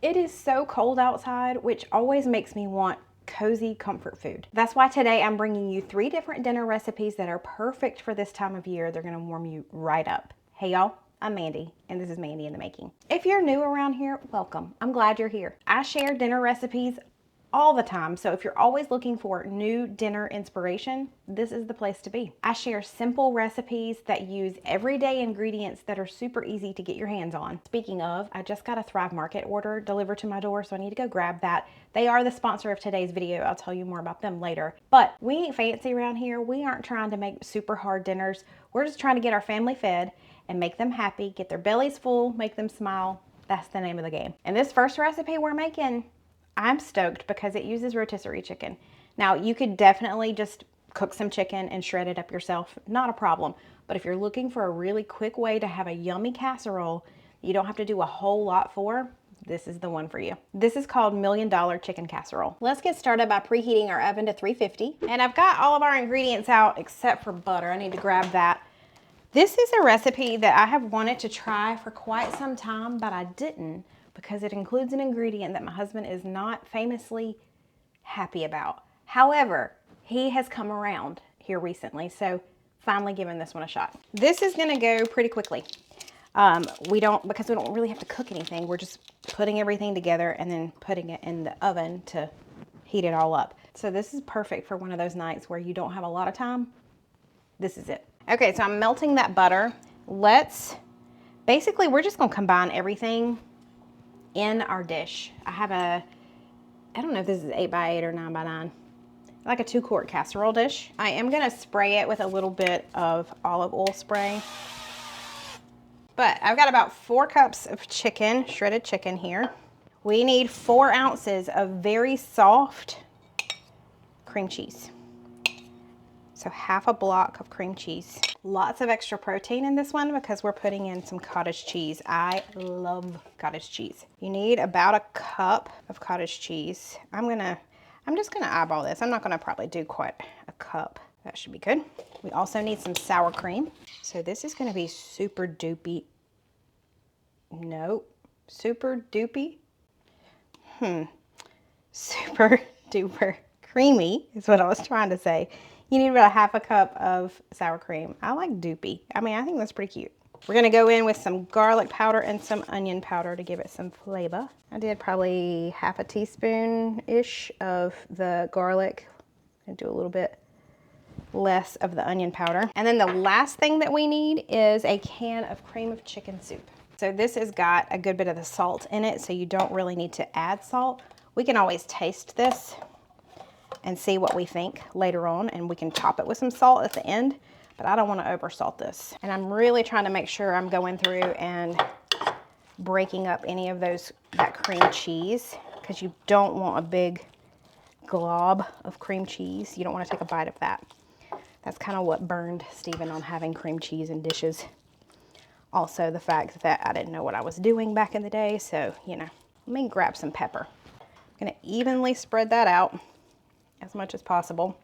It is so cold outside, which always makes me want cozy comfort food. That's why today I'm bringing you 3 different dinner recipes that are perfect for this time of year. They're gonna warm you right up. Hey y'all, I'm Mandy, and this is Mandy in the Making. If you're new around here, welcome. I'm glad you're here. I share dinner recipes all the time, so if you're always looking for new dinner inspiration, this is the place to be. I share simple recipes that use everyday ingredients that are super easy to get your hands on. Speaking of, I just got a Thrive Market order delivered to my door, so I need to go grab that. They are the sponsor of today's video. I'll tell you more about them later. But we ain't fancy around here. We aren't trying to make super hard dinners. We're just trying to get our family fed and make them happy, get their bellies full, make them smile. That's the name of the game. And this first recipe we're making, I'm stoked because it uses rotisserie chicken. Now, you could definitely just cook some chicken and shred it up yourself, not a problem. But if you're looking for a really quick way to have a yummy casserole you don't have to do a whole lot for, this is the one for you. This is called $1 Million Chicken Casserole. Let's get started by preheating our oven to 350. And I've got all of our ingredients out except for butter. I need to grab that. This is a recipe that I have wanted to try for quite some time, but I didn't, because it includes an ingredient that my husband is not famously happy about. However, he has come around here recently, so finally giving this one a shot. This is gonna go pretty quickly. Because we don't really have to cook anything. We're just putting everything together and then putting it in the oven to heat it all up. So this is perfect for one of those nights where you don't have a lot of time. This is it. Okay, so I'm melting that butter. Basically, we're just gonna combine everything in our dish. I don't know if this is 8x8 or 9x9, like a 2-quart casserole dish. I am gonna spray it with a little bit of olive oil spray. But I've got about 4 cups of chicken, shredded chicken here. We need 4 ounces of very soft cream cheese. So half a block of cream cheese. Lots of extra protein in this one because we're putting in some cottage cheese. I love cottage cheese. You need about a cup of cottage cheese. I'm just gonna eyeball this. I'm not gonna probably do quite a cup. That should be good. We also need some sour cream. So this is gonna be super doopy. Nope, super doopy. Super duper creamy is what I was trying to say. You need about half a cup of sour cream. I like doopy. I mean, I think that's pretty cute. We're gonna go in with some garlic powder and some onion powder to give it some flavor. I did probably half a teaspoon-ish of the garlic. I'm gonna do a little bit less of the onion powder. And then the last thing that we need is a can of cream of chicken soup. So this has got a good bit of the salt in it, so you don't really need to add salt. We can always taste this and see what we think later on, and we can top it with some salt at the end, but I don't want to over salt this. And I'm really trying to make sure I'm going through and breaking up any of that cream cheese, because you don't want a big glob of cream cheese. You don't want to take a bite of that. That's kind of what burned Stephen on having cream cheese in dishes. Also the fact that I didn't know what I was doing back in the day, so, you know. Let me grab some pepper. I'm gonna evenly spread that out as much as possible.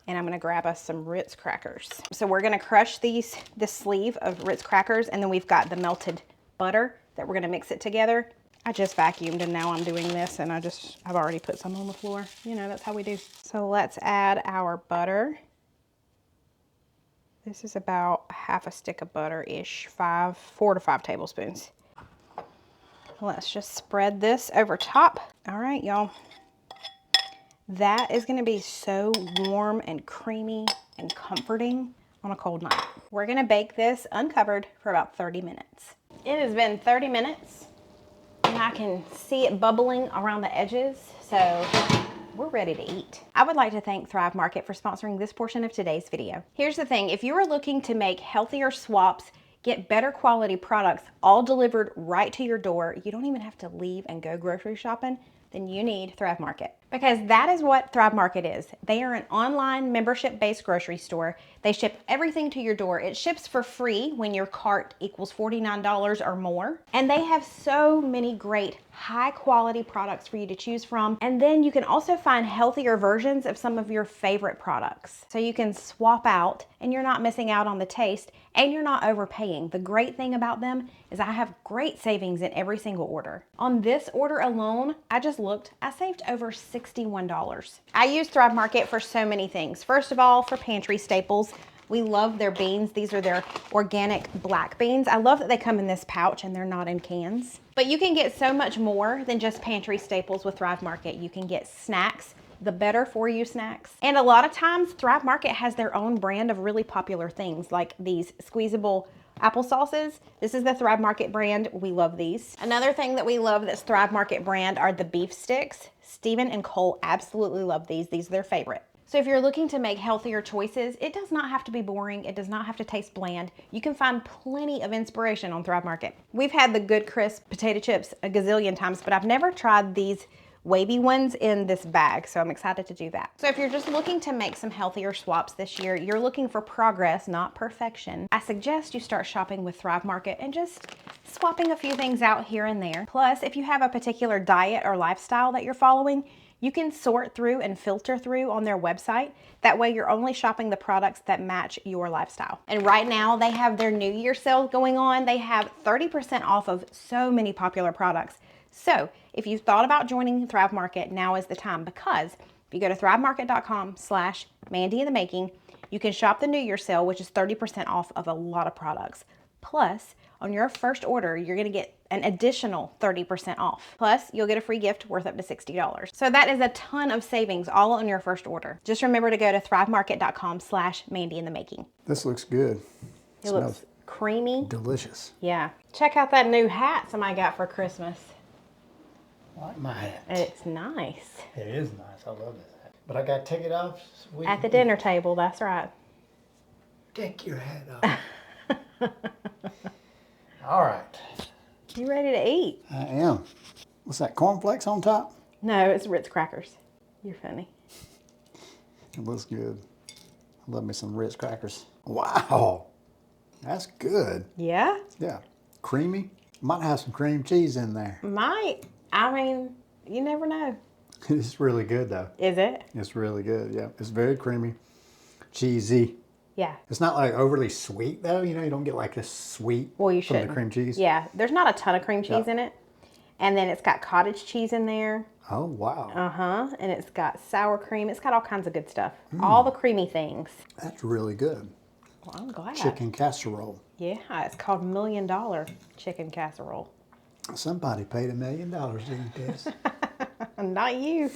And I'm gonna grab us some Ritz crackers. So we're gonna crush this sleeve of Ritz crackers, and then we've got the melted butter that we're gonna mix it together. I just vacuumed and now I'm doing this, and I've already put some on the floor. You know, that's how we do. So let's add our butter. This is about half a stick of butter-ish, 4 to 5 tablespoons. Let's just spread this over top. All right, y'all. That is gonna be so warm and creamy and comforting on a cold night. We're gonna bake this uncovered for about 30 minutes. It has been 30 minutes and I can see it bubbling around the edges, so we're ready to eat. I would like to thank Thrive Market for sponsoring this portion of today's video. Here's the thing, if you are looking to make healthier swaps, get better quality products all delivered right to your door, you don't even have to leave and go grocery shopping, then you need Thrive Market. Because that is what Thrive Market is. They are an online membership-based grocery store. They ship everything to your door. It ships for free when your cart equals $49 or more. And they have so many great high quality products for you to choose from. And then you can also find healthier versions of some of your favorite products. So you can swap out and you're not missing out on the taste and you're not overpaying. The great thing about them is I have great savings in every single order. On this order alone, I just looked, I saved over $61. I use Thrive Market for so many things. First of all, for pantry staples. We love their beans. These are their organic black beans. I love that they come in this pouch and they're not in cans. But you can get so much more than just pantry staples with Thrive Market. You can get snacks, the better for you snacks. And a lot of times Thrive Market has their own brand of really popular things like these squeezable applesauces. This is the Thrive Market brand. We love these. Another thing that we love that's Thrive Market brand are the beef sticks. Steven and Cole absolutely love these. These are their favorite. So if you're looking to make healthier choices, it does not have to be boring. It does not have to taste bland. You can find plenty of inspiration on Thrive Market. We've had the Good Crisp potato chips a gazillion times, but I've never tried these wavy ones in this bag, so I'm excited to do that. So if you're just looking to make some healthier swaps this year, you're looking for progress, not perfection, I suggest you start shopping with Thrive Market and just swapping a few things out here and there. Plus, if you have a particular diet or lifestyle that you're following, you can sort through and filter through on their website. That way you're only shopping the products that match your lifestyle. And right now they have their New Year sale going on. They have 30% off of so many popular products. So if you've thought about joining Thrive Market, now is the time, because if you go to thrivemarket.com/mandyinthemaking, you can shop the New Year sale, which is 30% off of a lot of products. Plus, on your first order, you're gonna get an additional 30% off. Plus, you'll get a free gift worth up to $60. So that is a ton of savings all on your first order. Just remember to go to thrivemarket.com/mandyinthemaking. This looks good. It looks creamy. Delicious. Yeah. Check out that new hat somebody got for Christmas. I like my hat. It's nice. It is nice. I love this hat. But I got to take it off. At the dinner table, that's right. Take your hat off. All right. You ready to eat? I am. What's that, cornflakes on top? No, it's Ritz crackers. You're funny. It looks good. I love me some Ritz crackers. Wow. That's good. Yeah? Yeah. Creamy. Might have some cream cheese in there. Might. I mean, you never know. It's really good though. Is it? It's really good, yeah. It's very creamy, cheesy. Yeah. It's not like overly sweet though, you know, you don't get like this sweet Well, you from should. the cream cheese. Yeah, there's not a ton of cream cheese in it. And then it's got cottage cheese in there. Oh, wow. Uh-huh. And it's got sour cream. It's got all kinds of good stuff. All the creamy things. That's really good. Well, I'm glad. Chicken casserole. Yeah, it's called $1 Million Chicken Casserole. Somebody paid $1 million to eat this. Not you.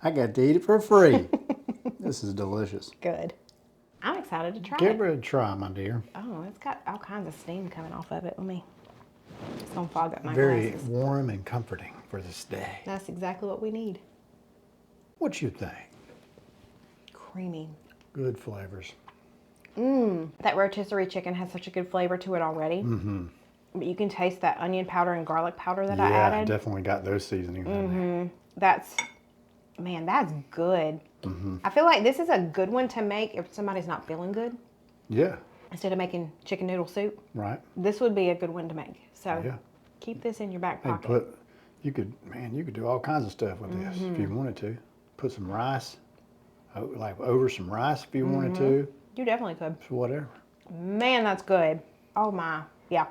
I got to eat it for free. This is delicious. Good. I'm excited to try Give it. it a try, my dear. Oh, it's got all kinds of steam coming off of it. Let me, it's gonna fog up my Very glasses. warm and comforting for this day. That's exactly what we need. What you think? Creamy. Good flavors. That rotisserie chicken has such a good flavor to it already. Mm-hmm. But you can taste that onion powder and garlic powder that I Yeah, added. definitely got those seasonings in there. That's, man, that's good. I feel like this is a good one to make if somebody's not feeling good. Yeah, Instead of making chicken noodle soup, right. this would be a good one to make. So Yeah. keep this in your back And pocket. you could do all kinds of stuff with this if you wanted to. Put some rice, like over some rice if you wanted to. You definitely could. So whatever. Man, that's good. Oh my, yeah.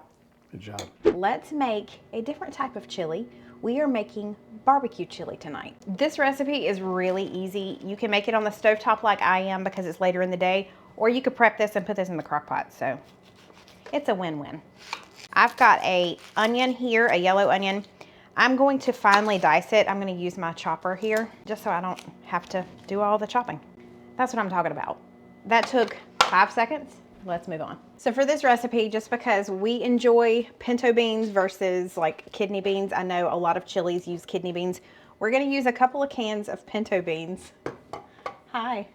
Good job. Let's make a different type of chili. We are making barbecue chili tonight. This recipe is really easy. You can make it on the stovetop like I am because it's later in the day, or you could prep this and put this in the crock pot. So it's a win-win. I've got a onion here, a yellow onion. I'm going to finely dice it. I'm going to use my chopper here just so I don't have to do all the chopping. That's what I'm talking about. That took 5 seconds. Let's move on. So for this recipe, just because we enjoy pinto beans versus like kidney beans, I know a lot of chilies use kidney beans. We're gonna use a couple of cans of pinto beans. Hi.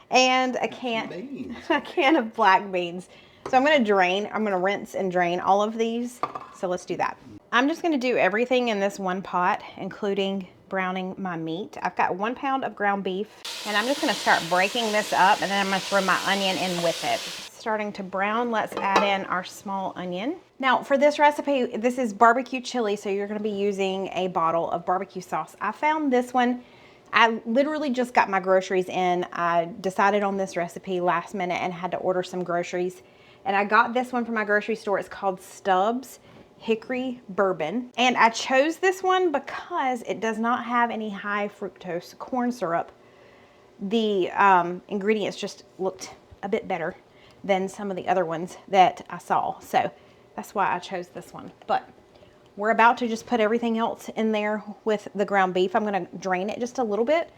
And a can of black beans. So I'm gonna rinse and drain all of these. So let's do that. I'm just gonna do everything in this one pot, including browning my meat. I've got 1 pound of ground beef, and I'm just gonna start breaking this up, and then I'm gonna throw my onion in with it. Starting to brown, let's add in our small onion. Now for this recipe, this is barbecue chili, so you're gonna be using a bottle of barbecue sauce. I found this one, I literally just got my groceries in. I decided on this recipe last minute and had to order some groceries. And I got this one from my grocery store. It's called Stubbs Hickory Bourbon. And I chose this one because it does not have any high fructose corn syrup. The ingredients just looked a bit better than some of the other ones that I saw. So that's why I chose this one. But we're about to just put everything else in there with the ground beef. I'm gonna drain it just a little bit,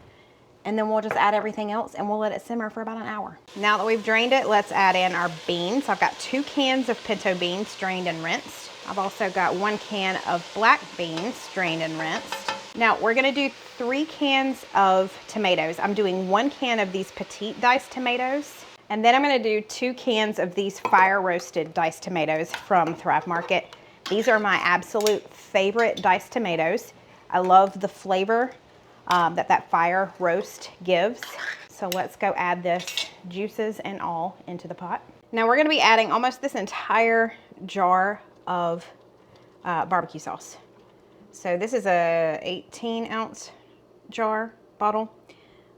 and then we'll just add everything else and we'll let it simmer for about an hour. Now that we've drained it, let's add in our beans. I've got 2 cans of pinto beans drained and rinsed. I've also got 1 can of black beans drained and rinsed. Now we're gonna do 3 cans of tomatoes. I'm doing 1 can of these petite diced tomatoes. And then I'm gonna do 2 cans of these fire roasted diced tomatoes from Thrive Market. These are my absolute favorite diced tomatoes. I love the flavor that fire roast gives. So let's go add this, juices and all, into the pot. Now we're gonna be adding almost this entire jar of barbecue sauce. So this is a 18-ounce jar bottle.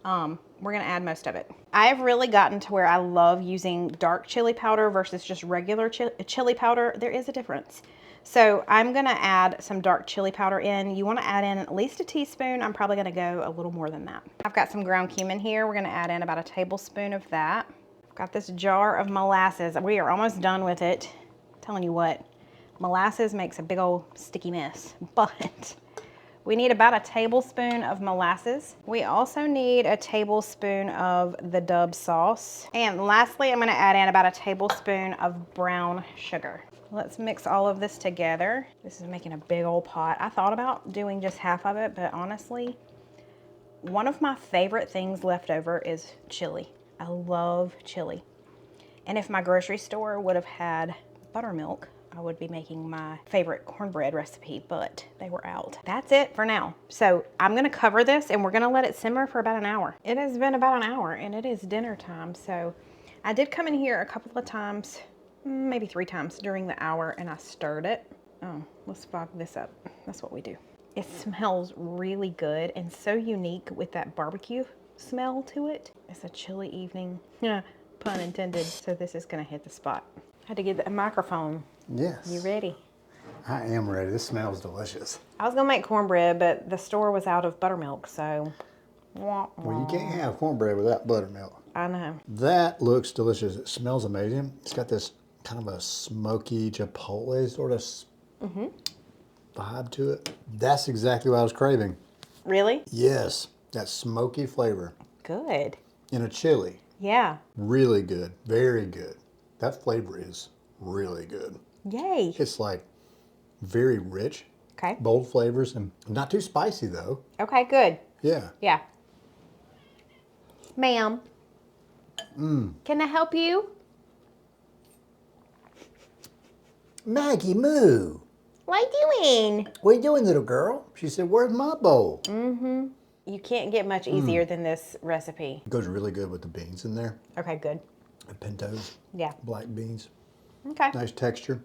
We're gonna add most of it. I have really gotten to where I love using dark chili powder versus just regular chili powder. There is a difference. So I'm gonna add some dark chili powder in. You wanna add in at least a teaspoon. I'm probably gonna go a little more than that. I've got some ground cumin here. We're gonna add in about a tablespoon of that. I've got this jar of molasses. We are almost done with it. I'm telling you what, molasses makes a big old sticky mess, but we need about a tablespoon of molasses. We also need a tablespoon of the Dub sauce. And lastly, I'm gonna add in about a tablespoon of brown sugar. Let's mix all of this together. This is making a big old pot. I thought about doing just half of it, but honestly, one of my favorite things left over is chili. I love chili. And if my grocery store would have had buttermilk, I would be making my favorite cornbread recipe, but they were out. That's it for now. So I'm gonna cover this and we're gonna let it simmer for about an hour. It has been about an hour and it is dinner time. So I did come in here a couple of times, maybe 3 times during the hour, and I stirred it. Oh, let's fog this up. That's what we do. It smells really good and so unique with that barbecue smell to it. It's a chilly evening, pun intended. So this is gonna hit the spot. I had to get the microphone. Yes. You ready? I am ready. This smells delicious. I was gonna make cornbread, but the store was out of buttermilk, so. Well, you can't have cornbread without buttermilk. I know. That looks delicious. It smells amazing. It's got this kind of a smoky chipotle sort of vibe to it. That's exactly what I was craving. Really? Yes, that smoky flavor. Good. In a chili. Yeah. Really good. Very good. That flavor is really good. Yay. It's like very rich. Okay. Bold flavors and not too spicy though. Okay, good. Yeah. Yeah. Ma'am. Can I help you? Maggie, moo. What are you doing? What are you doing, little girl? She said, where's my bowl? You can't get much easier than this recipe. It goes really good with the beans in there. Okay, good. The pintos. Yeah. Black beans. Okay. Nice texture.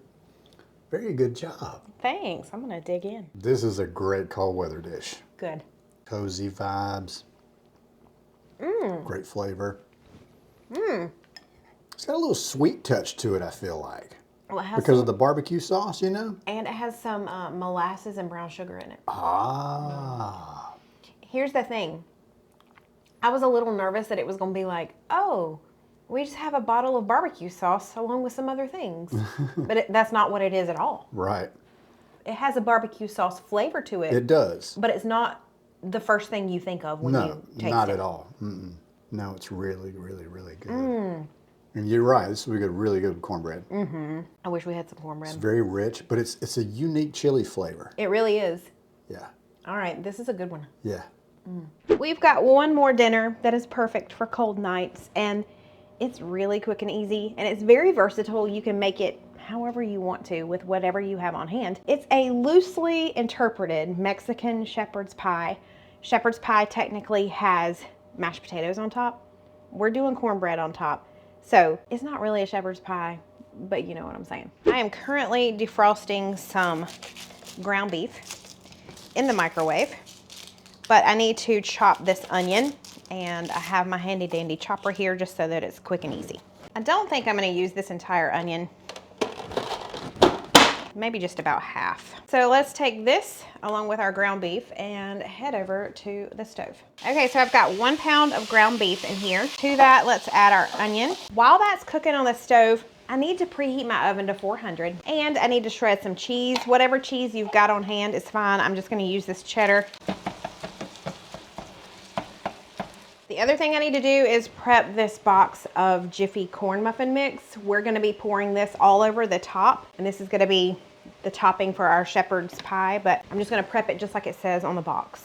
Very good job. Thanks. I'm gonna dig in. This is a great cold weather dish. Good. Cozy vibes. Great flavor. It's got a little sweet touch to it, I feel like. Well, it has Because of the barbecue sauce, you know? and it has some molasses and brown sugar in it. Ah. Here's the thing. I was a little nervous that it was gonna be like, oh, we just have a bottle of barbecue sauce along with some other things. But that's not what it is at all. Right. It has a barbecue sauce flavor to it. It does. But it's not the first thing you think of when you taste it. Not at all. No, it's really, really, really good. And you're right. This would be good, really good with cornbread. I wish we had some cornbread. It's very rich, but it's a unique chili flavor. It really is. Yeah. All right, this is a good one. Yeah. We've got one more dinner that is perfect for cold nights, and it's really quick and easy, and it's very versatile. You can make it however you want to with whatever you have on hand. It's a loosely interpreted Mexican shepherd's pie. Shepherd's pie technically has mashed potatoes on top. We're doing cornbread on top. So it's not really a shepherd's pie, but you know what I'm saying. I am currently defrosting some ground beef in the microwave, but I need to chop this onion, and I have my handy dandy chopper here just so that it's quick and easy. I don't think I'm gonna use this entire onion, maybe just about half. So let's take this along with our ground beef and head over to the stove. Okay, so I've got 1 pound of ground beef in here. To that, let's add our onion. While that's cooking on the stove, I need to preheat my oven to 400, and I need to shred some cheese. Whatever cheese you've got on hand is fine. I'm just gonna use this cheddar. The other thing I need to do is prep this box of Jiffy corn muffin mix. We're gonna be pouring this all over the top, and this is gonna be the topping for our shepherd's pie, but I'm just gonna prep it just like it says on the box.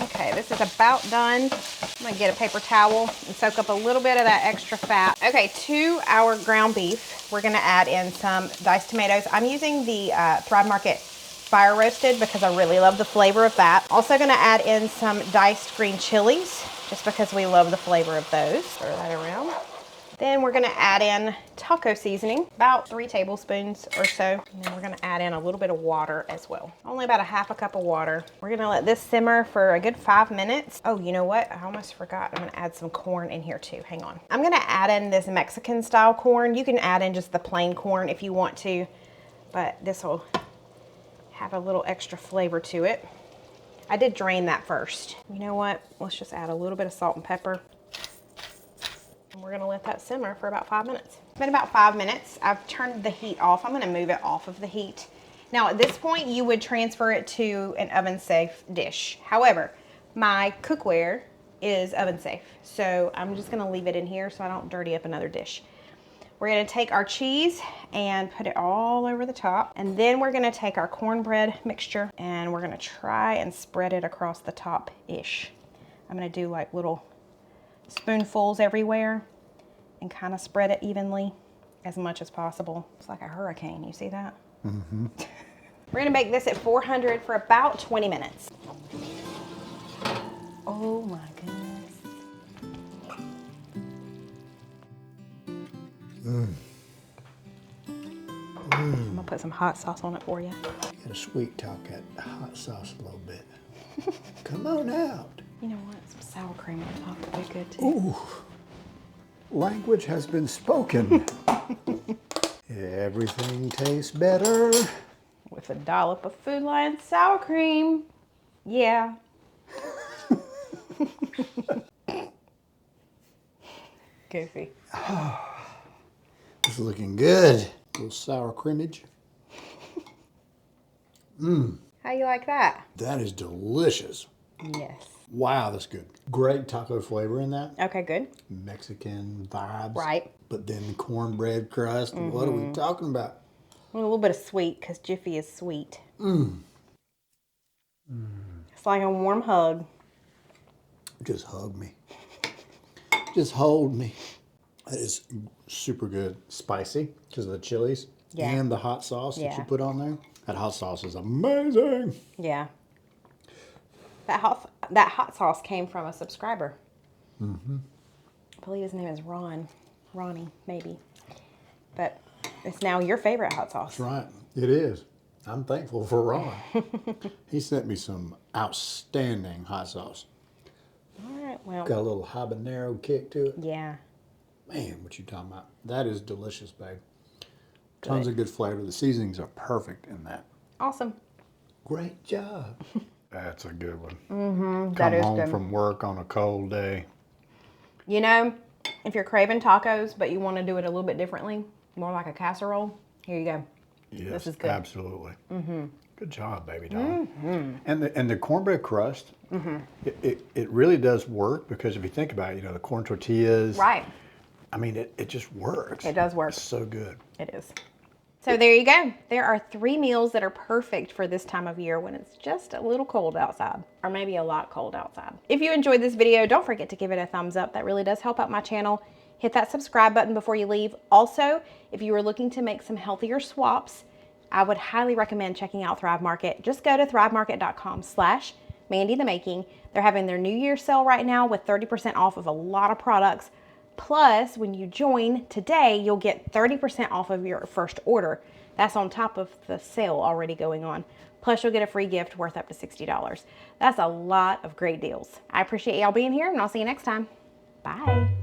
Okay, this is about done. I'm gonna get a paper towel and soak up a little bit of that extra fat. Okay, to our ground beef, we're gonna add in some diced tomatoes. I'm using the Thrive Market fire roasted because I really love the flavor of that. Also gonna add in some diced green chilies just because we love the flavor of those. Throw that around. Then we're gonna add in taco seasoning, about 3 tablespoons or so. And then we're gonna add in a little bit of water as well. Only about a half a cup of water. We're gonna let this simmer for a good 5 minutes. Oh, you know what? I almost forgot. I'm gonna add some corn in here too. Hang on. I'm gonna add in this Mexican style corn. You can add in just the plain corn if you want to, but this will have a little extra flavor to it. I did drain that first. You know what? Let's just add a little bit of salt and pepper. And we're gonna let that simmer for about 5 minutes. It's been about 5 minutes. I've turned the heat off. I'm gonna move it off of the heat. Now at this point, you would transfer it to an oven safe dish. However, my cookware is oven safe. So I'm just gonna leave it in here so I don't dirty up another dish. We're gonna take our cheese and put it all over the top. And then we're gonna take our cornbread mixture and we're gonna try and spread it across the top-ish. I'm gonna do like little spoonfuls everywhere and kind of spread it evenly as much as possible. It's like a hurricane, you see that? Mm-hmm. We're gonna bake this at 400 for about 20 minutes. Oh my goodness. I'm gonna put some hot sauce on it for you. Get a sweet talk at hot sauce a little bit. Come on out. You know what? Some sour cream on top would be good too. Ooh, language has been spoken. Everything tastes better with a dollop of Food Lion sour cream. Yeah. Goofy. This is looking good. A little sour creamage. How you like that? That is delicious. Yes. Wow, that's good. Great taco flavor in that. Okay, good. Mexican vibes. Right. But then the cornbread crust. What are we talking about? A little bit of sweet because Jiffy is sweet. It's like a warm hug. Just hug me. Just hold me. That is super good. Spicy because of the chilies and the hot sauce that you put on there. That hot sauce is amazing. Yeah. That hot sauce came from a subscriber. I believe his name is Ronnie, maybe. But it's now your favorite hot sauce. That's right. It is. I'm thankful for Ron. He sent me some outstanding hot sauce. All right, well. Got a little habanero kick to it. Yeah. Man, what you talking about? That is delicious, babe. Tons of good flavor. The seasonings are perfect in that. Awesome. Great job. That's a good one. That is Come home good. from work on a cold day. You know, if you're craving tacos, but you want to do it a little bit differently, more like a casserole, here you go. Yes, This is good. absolutely. Good job, baby doll. And the cornbread crust, it really does work because if you think about it, you know, the corn tortillas. Right. I mean, it just works. It does work. It's so good. It is. So there you go. There are 3 meals that are perfect for this time of year when it's just a little cold outside, or maybe a lot cold outside. If you enjoyed this video, don't forget to give it a thumbs up. That really does help out my channel. Hit that subscribe button before you leave. Also, if you are looking to make some healthier swaps, I would highly recommend checking out Thrive Market. Just go to thrivemarket.com/mandyinthemaking. They're having their New Year sale right now with 30% off of a lot of products. Plus, when you join today, you'll get 30% off of your first order. That's on top of the sale already going on. Plus, you'll get a free gift worth up to $60. That's a lot of great deals. I appreciate y'all being here, and I'll see you next time. Bye.